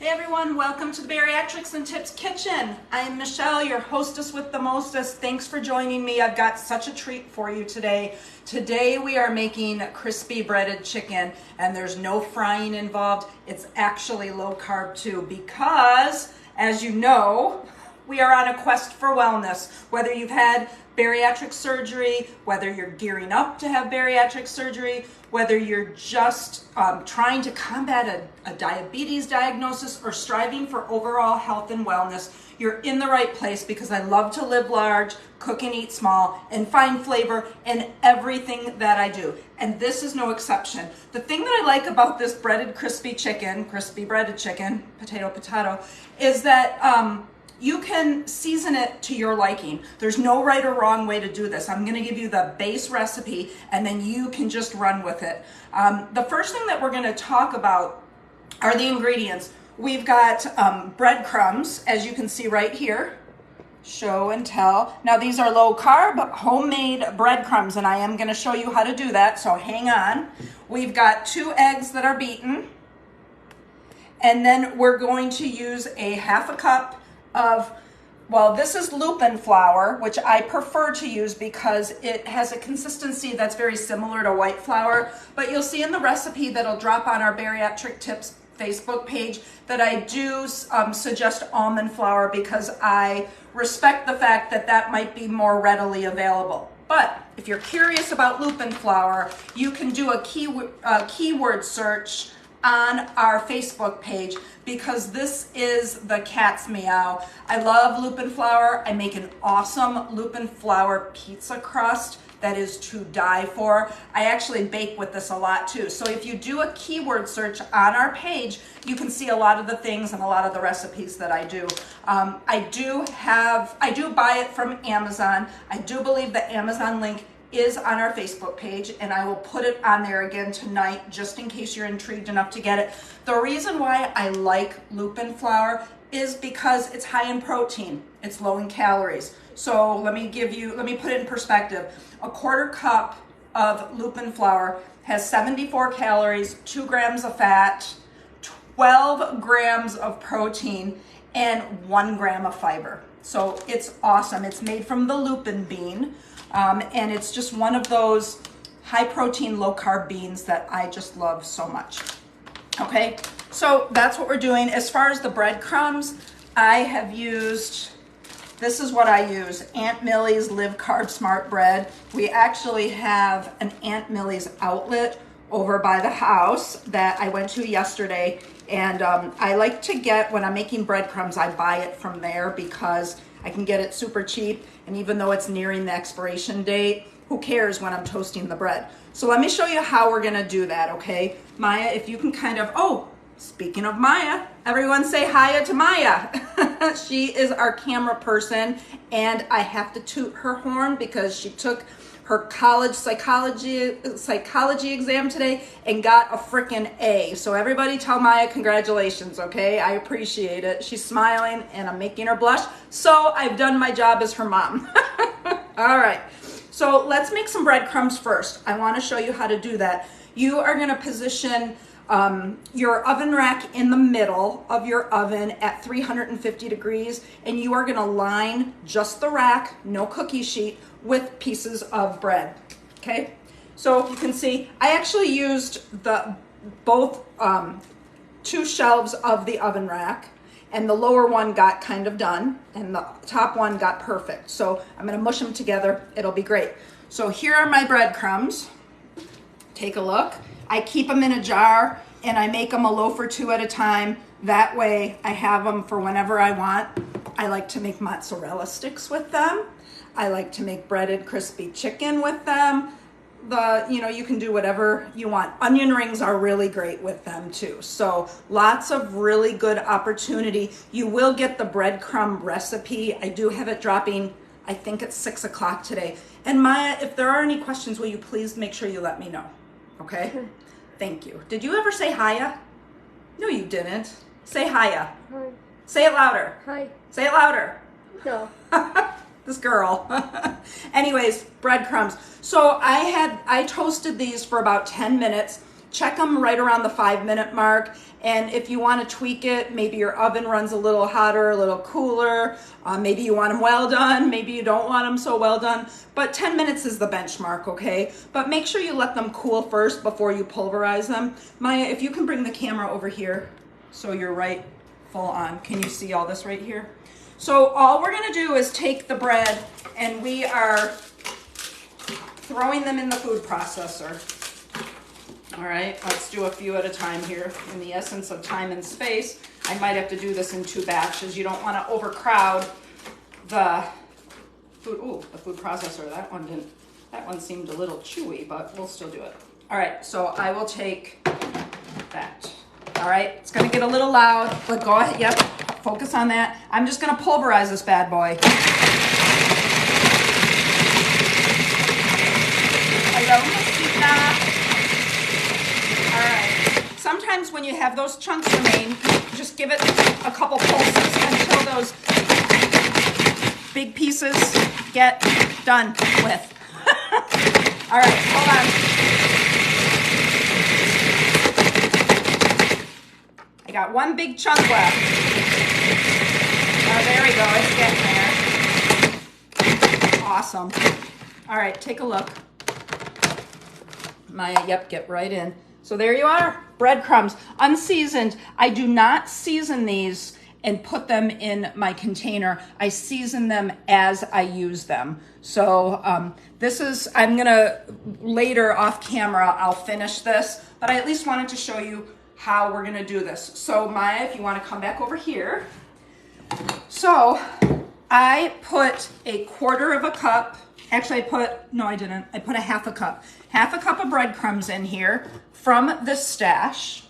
Hey everyone, welcome to the Bariatrics and Tips Kitchen. I am Michelle, your hostess with the mostest. Thanks for joining me. I've got such a treat for you today. Today we are making crispy breaded chicken, and there's no frying involved. It's actually low carb too, because as you know, we are on a quest for wellness. Whether you've had bariatric surgery, whether you're gearing up to have bariatric surgery, whether you're just trying to combat a diabetes diagnosis or striving for overall health and wellness, you're in the right place, because I love to live large, cook and eat small, and find flavor in everything that I do. And this is no exception. The thing that I like about this breaded crispy breaded chicken, potato, is that you can season it to your liking. There's no right or wrong way to do this. I'm gonna give you the base recipe and then you can just run with it. The first thing that we're gonna talk about are the ingredients. We've got breadcrumbs, as you can see right here. Show and tell. Now these are low carb, homemade breadcrumbs, and I am gonna show you how to do that, so hang on. We've got 2 eggs that are beaten. And then we're going to use a half a cup of, well, this is lupin flour, which I prefer to use because it has a consistency that's very similar to white flour. But you'll see in the recipe that'll drop on our Bariatric Tips Facebook page that I do suggest almond flour, because I respect the fact that that might be more readily available. But if you're curious about lupin flour, you can do a keyword search on our Facebook page, because this is the cat's meow. I love lupin flour. I make an awesome lupin flour pizza crust that is to die for. I actually bake with this a lot too. So if you do a keyword search on our page, you can see a lot of the things and a lot of the recipes that I do. I do buy it from Amazon. I do believe the Amazon link is on our Facebook page, and I will put it on there again tonight just in case you're intrigued enough to get it. The reason why I like lupin flour is because it's high in protein. It's low in calories. So let me put it in perspective. A quarter cup of lupin flour has 74 calories, 2 grams of fat, 12 grams of protein, and 1 gram of fiber. So it's awesome. It's made from the lupin bean. And it's just one of those high protein, low carb beans that I just love so much. Okay, so that's what we're doing. As far as the breadcrumbs, I have used, this is what I use, Aunt Millie's Live Carb Smart bread. We actually have an Aunt Millie's outlet over by the house that I went to yesterday. And I like to get, when I'm making breadcrumbs, I buy it from there because I can get it super cheap. And even though it's nearing the expiration date, who cares when I'm toasting the bread? So let me show you how we're gonna do that, okay? Maya, if you can kind of, oh, speaking of Maya, everyone say hiya to Maya. She is our camera person, and I have to toot her horn because she took her college psychology exam today and got a frickin' A. So everybody tell Maya congratulations, okay? I appreciate it. She's smiling and I'm making her blush. So I've done my job as her mom. All right, so let's make some breadcrumbs first. I wanna show you how to do that. You are gonna position your oven rack in the middle of your oven at 350 degrees, and you are gonna line just the rack, no cookie sheet, with pieces of bread, okay? So you can see, I actually used both 2 shelves of the oven rack, and the lower one got kind of done, and the top one got perfect. So I'm gonna mush them together, it'll be great. So here are my breadcrumbs. Take a look. I keep them in a jar, and I make them a loaf or 2 at a time. That way I have them for whenever I want. I like to make mozzarella sticks with them. I like to make breaded crispy chicken with them. You can do whatever you want. Onion rings are really great with them too. So lots of really good opportunity. You will get the breadcrumb recipe. I do have it dropping, I think it's 6 o'clock today. And Maya, if there are any questions, will you please make sure you let me know, okay? Thank you. Did you ever say hiya? No, you didn't. Say hiya. Hi. Say it louder. Hi. Say it louder. No. This girl. Anyways, breadcrumbs. So I toasted these for about 10 minutes check them right around the 5-minute mark. And if you want to tweak it, maybe your oven runs a little hotter, a little cooler. Maybe you want them well done. Maybe you don't want them so well done. But 10 minutes is the benchmark, okay? But make sure you let them cool first before you pulverize them. Maya, if you can bring the camera over here so you're right full on. Can you see all this right here? So all we're going to do is take the bread and we are throwing them in the food processor. All right, let's do a few at a time here. In the essence of time and space, I might have to do this in 2 batches. You don't want to overcrowd the food. Ooh, the food processor. That one seemed a little chewy, but we'll still do it. All right, so I will take that. All right, it's gonna get a little loud, but go ahead. Yep, focus on that. I'm just gonna pulverize this bad boy. Hello, Mosquita. All right. Sometimes when you have those chunks remain, just give it a couple pulses until those big pieces get done with. All right, hold on. I got one big chunk left. Oh, there we go. It's getting there. Awesome. All right, take a look. Maya, yep, get right in. So there you are, breadcrumbs, unseasoned. I do not season these and put them in my container. I season them as I use them. So I'm gonna, later off camera, I'll finish this, but I at least wanted to show you how we're gonna do this. So Maya, if you wanna come back over here. So I put a 1/4 cup, actually I put a 1/2 cup. 1/2 cup of breadcrumbs in here from the stash,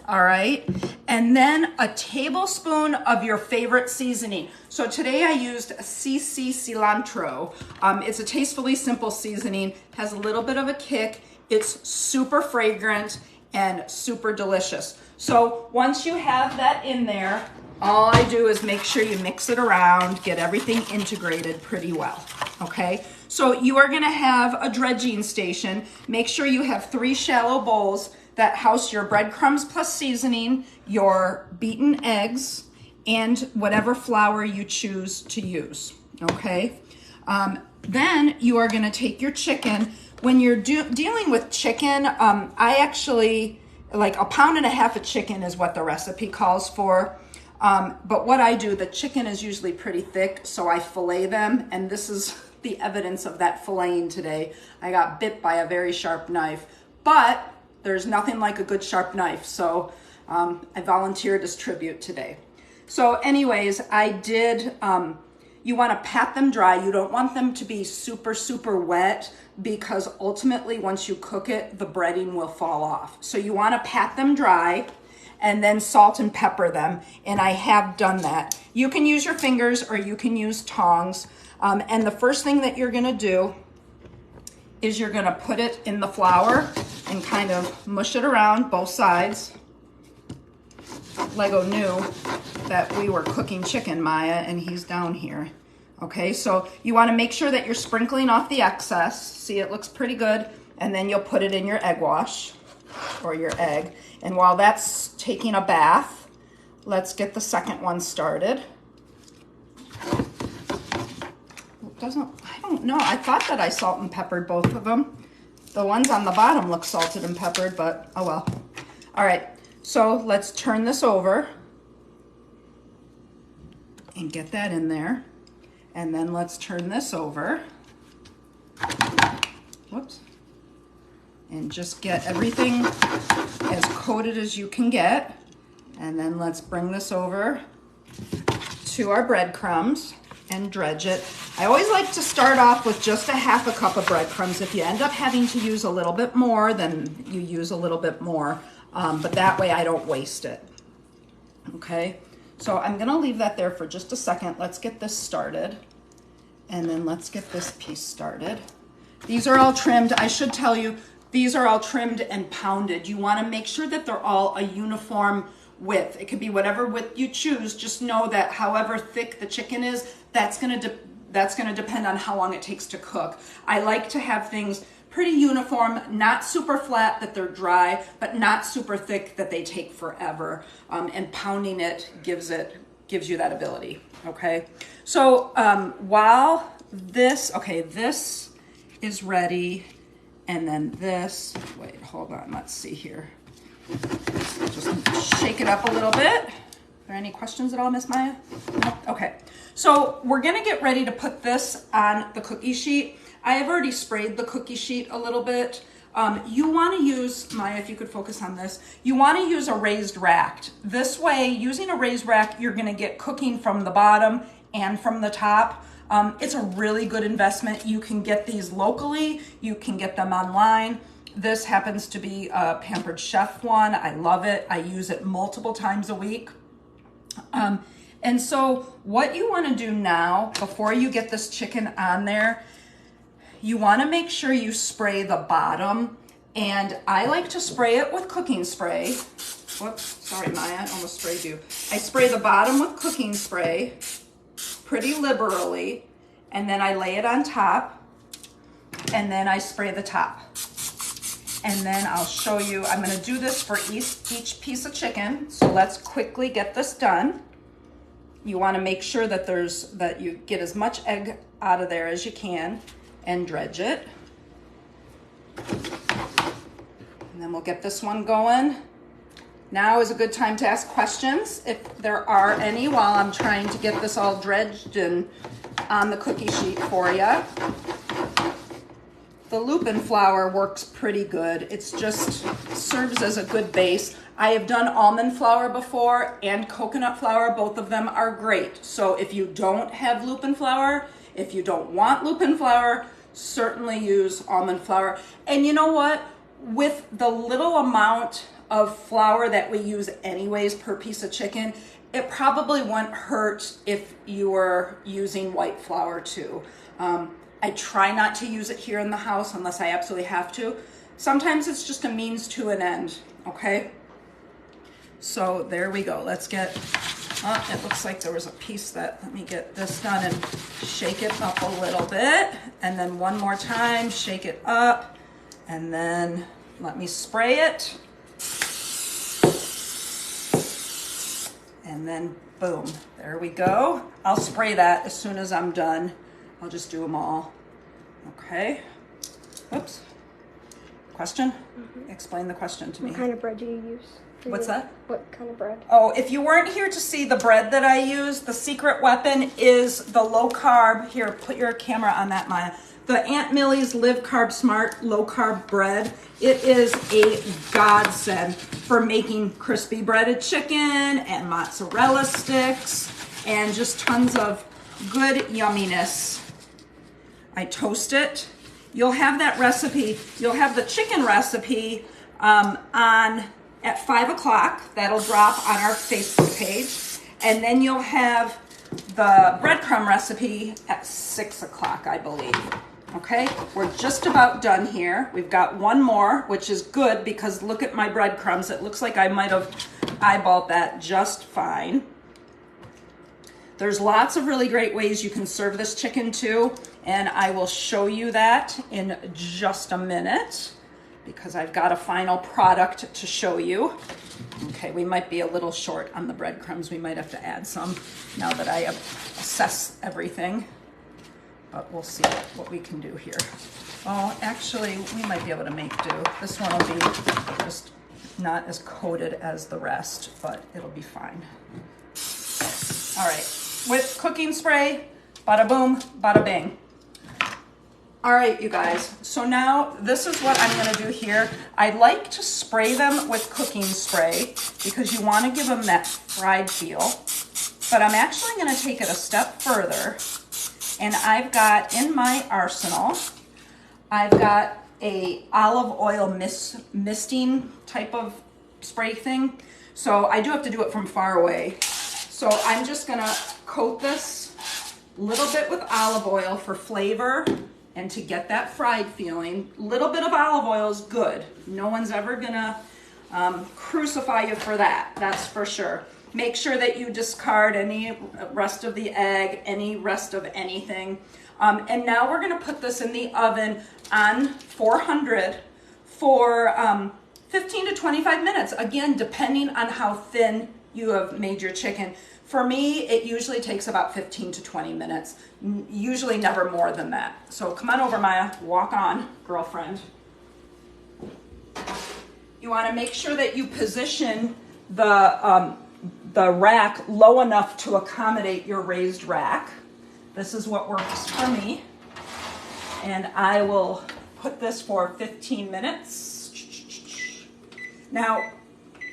all right? And then a tablespoon of your favorite seasoning. So today I used CC cilantro. It's a tastefully simple seasoning, has a little bit of a kick. It's super fragrant and super delicious. So once you have that in there, all I do is make sure you mix it around, get everything integrated pretty well, okay? So you are gonna have a dredging station. Make sure you have 3 shallow bowls that house your breadcrumbs plus seasoning, your beaten eggs, and whatever flour you choose to use, okay? Then you are gonna take your chicken. When you're dealing with chicken, I actually, like 1.5 pounds of chicken is what the recipe calls for. But what I do, the chicken is usually pretty thick, so I fillet them, and this is the evidence of that filleting today. I got bit by a very sharp knife, but there's nothing like a good sharp knife, so I volunteered as tribute today. So anyways, I did, you want to pat them dry. You don't want them to be super, super wet because ultimately once you cook it, the breading will fall off. So you want to pat them dry and then salt and pepper them, and I have done that. You can use your fingers or you can use tongs. And the first thing that you're gonna do is you're gonna put it in the flour and kind of mush it around both sides. Lego knew that we were cooking chicken, Maya, and he's down here. Okay, so you wanna make sure that you're sprinkling off the excess. See, it looks pretty good. And then you'll put it in your egg wash or your egg. And while that's taking a bath, let's get the second one started. I don't know. I thought that I salt and peppered both of them. The ones on the bottom look salted and peppered, but oh well. All right, so let's turn this over and get that in there. And then let's turn this over. Whoops. And just get everything as coated as you can get. And then let's bring this over to our breadcrumbs and dredge it. I always like to start off with just a 1/2 cup of breadcrumbs. If you end up having to use a little bit more, then you use a little bit more, but that way I don't waste it. Okay, so I'm gonna leave that there for just a second. Let's get this started, and then let's get this piece started. These are all trimmed. I should tell you, these are all trimmed and pounded. You wanna make sure that they're all a uniform width. It could be whatever width you choose. Just know that however thick the chicken is, that's gonna depend on how long it takes to cook. I like to have things pretty uniform, not super flat that they're dry, but not super thick that they take forever. And pounding it gives you that ability, okay? So while this is ready, and then this, wait, hold on, let's see here. Just shake it up a little bit. Are there any questions at all, Miss Maya? Nope. Okay, so we're gonna get ready to put this on the cookie sheet. I have already sprayed the cookie sheet a little bit. You wanna use, Maya, if you could focus on this, you wanna use a raised rack. This way, using a raised rack, you're gonna get cooking from the bottom and from the top. It's a really good investment. You can get these locally, you can get them online. This happens to be a Pampered Chef one. I love it. I use it multiple times a week. And so what you wanna do now, before you get this chicken on there, you wanna make sure you spray the bottom. And I like to spray it with cooking spray. Whoops, sorry Maya, I almost sprayed you. I spray the bottom with cooking spray pretty liberally, and then I lay it on top, and then I spray the top. And then I'll show you, I'm gonna do this for each piece of chicken, so let's quickly get this done. You wanna make sure that you get as much egg out of there as you can, and dredge it. And then we'll get this one going. Now is a good time to ask questions, if there are any, while I'm trying to get this all dredged and on the cookie sheet for you. The lupin flour works pretty good. It's just serves as a good base. I have done almond flour before and coconut flour. Both of them are great. So if you don't have lupin flour, if you don't want lupin flour, certainly use almond flour. And you know what? With the little amount of flour that we use anyways per piece of chicken, it probably wouldn't hurt if you were using white flour too. I try not to use it here in the house unless I absolutely have to. Sometimes it's just a means to an end, okay? So there we go. Let's get, it looks like there was a piece that, let me get this done and shake it up a little bit. And then one more time, shake it up. And then let me spray it. And then boom, there we go. I'll spray that as soon as I'm done. I'll just do them all. Okay. Oops. Question? Explain the question to me. What kind of bread do you use? What's that? What kind of bread? Oh, if you weren't here to see the bread that I use, the secret weapon is the low carb. Here, put your camera on that, Maya. The Aunt Millie's Live Carb Smart low carb bread. It is a godsend for making crispy breaded chicken and mozzarella sticks and just tons of good yumminess. I toast it. You'll have that recipe. You'll have the chicken recipe at 5 o'clock. That'll drop on our Facebook page. And then you'll have the breadcrumb recipe at 6 o'clock, I believe. Okay, we're just about done here. We've got one more, which is good because look at my breadcrumbs. It looks like I might have eyeballed that just fine. There's lots of really great ways you can serve this chicken too, and I will show you that in just a minute because I've got a final product to show you. Okay, we might be a little short on the breadcrumbs. We might have to add some now that I assess everything. But we'll see what we can do here. Oh, actually, we might be able to make do. This one will be just not as coated as the rest, but it'll be fine. All right, with cooking spray, bada boom, bada bing. All right, you guys, so now this is what I'm gonna do here. I like to spray them with cooking spray because you wanna give them that fried feel, but I'm actually gonna take it a step further. And I've got in my arsenal, I've got a olive oil misting type of spray thing. So I do have to do it from far away. So I'm just gonna coat this a little bit with olive oil for flavor and to get that fried feeling. A little bit of olive oil is good. No one's ever gonna crucify you for that, that's for sure. Make sure that you discard any rest of the egg, any rest of anything. And now we're gonna put this in the oven on 400 for 15 to 25 minutes. Again, depending on how thin you have made your chicken. For me, it usually takes about 15 to 20 minutes, usually never more than that. So come on over, Maya, walk on, girlfriend. You wanna make sure that you position the rack low enough to accommodate your raised rack. This is what works for me. And I will put this for 15 minutes. Now,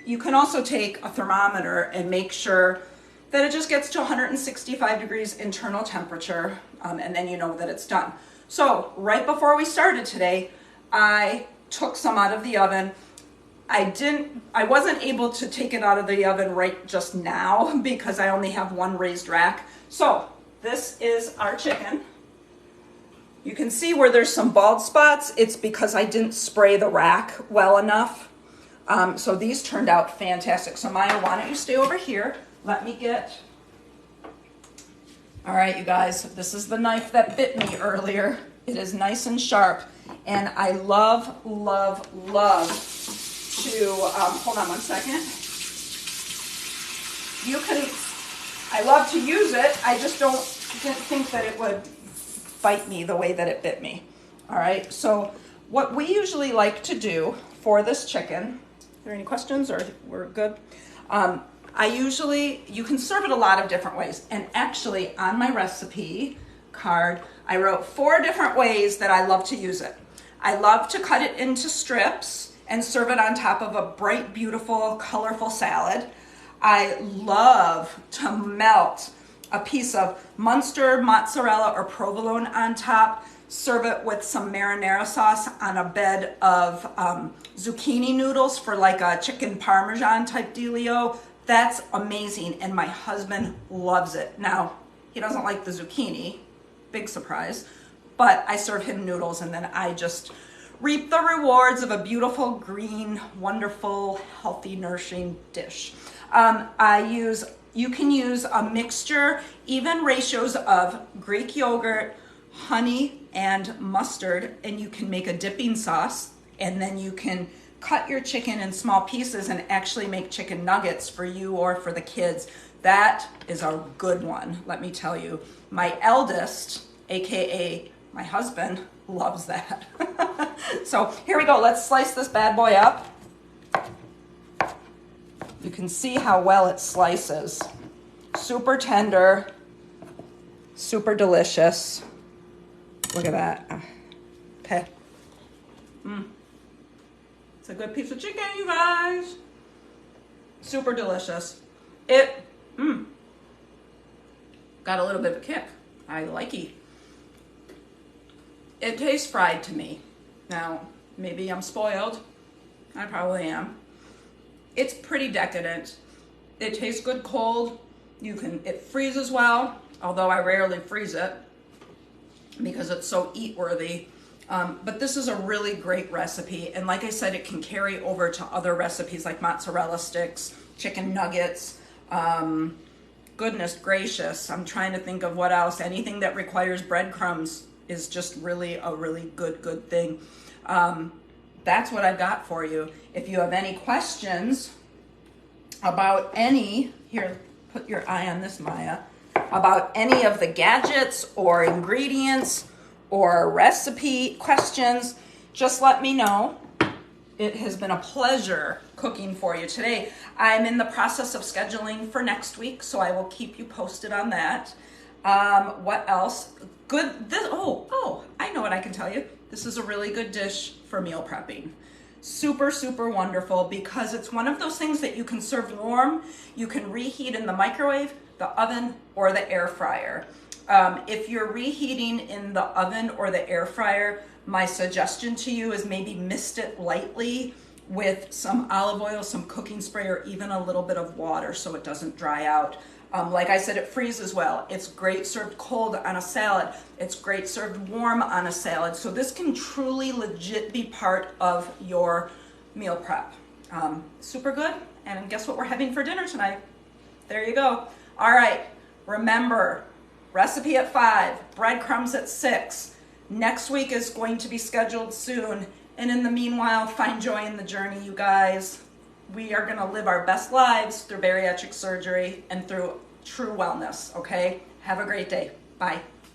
you can also take a thermometer and make sure that it just gets to 165 degrees internal temperature, and then you know that it's done. So right before we started today, I took some out of the oven. I wasn't able to take it out of the oven right just now because I only have one raised rack. So this is our chicken. You can see where there's some bald spots. It's because I didn't spray the rack well enough. So these turned out fantastic. So Maya, why don't you stay over here? Let me get, all right, you guys, this is the knife that bit me earlier. It is nice and sharp. And I love, love, love to, hold on one second. I love to use it. I just didn't think that it would bite me the way that it bit me. All right, so what we usually like to do for this chicken, are there any questions or we're good? You can serve it a lot of different ways. And actually on my recipe card, I wrote 4 different ways that I love to use it. I love to cut it into strips and serve it on top of a bright, beautiful, colorful salad. I love to melt a piece of Munster, mozzarella, or provolone on top, serve it with some marinara sauce on a bed of zucchini noodles for like a chicken parmesan type dealio. That's amazing, and my husband loves it. Now, he doesn't like the zucchini, big surprise, but I serve him noodles, and then I just reap the rewards of a beautiful, green, wonderful, healthy, nourishing dish. You can use a mixture, even ratios of Greek yogurt, honey, and mustard, and you can make a dipping sauce, and then you can cut your chicken in small pieces and actually make chicken nuggets for you or for the kids. That is a good one, let me tell you. My eldest, AKA my husband, loves that. So here we go, let's slice this bad boy up. You can see how well it slices. Super tender, super delicious. Look at that. Okay. It's a good piece of chicken, you guys. Super delicious. It got a little bit of a kick. I like it. It tastes fried to me. Now, maybe I'm spoiled. I probably am. It's pretty decadent. It tastes good cold. It freezes well, although I rarely freeze it because it's so eat worthy. But this is a really great recipe. And like I said, it can carry over to other recipes like mozzarella sticks, chicken nuggets. Goodness gracious, I'm trying to think of what else. Anything that requires breadcrumbs is just really a really good thing. That's what I've got for you. If you have any questions about here, put your eye on this, Maya, about any of the gadgets or ingredients or recipe questions, just let me know. It has been a pleasure cooking for you today. I'm in the process of scheduling for next week, so I will keep you posted on that. What else? I know what I can tell you. This is a really good dish for meal prepping. Super wonderful because it's one of those things that you can serve warm, you can reheat in the microwave, the oven, or the air fryer. If you're reheating in the oven or the air fryer, my suggestion to you is maybe mist it lightly with some olive oil, some cooking spray, or even a little bit of water so it doesn't dry out. Like I said, it freezes well. It's great served cold on a salad. It's great served warm on a salad. So this can truly legit be part of your meal prep. Super good. And guess what we're having for dinner tonight? There you go. All right. Remember, recipe at 5, breadcrumbs at 6. Next week is going to be scheduled soon. And in the meanwhile, find joy in the journey, you guys. We are going to live our best lives through bariatric surgery and through true wellness, okay? Have a great day. Bye.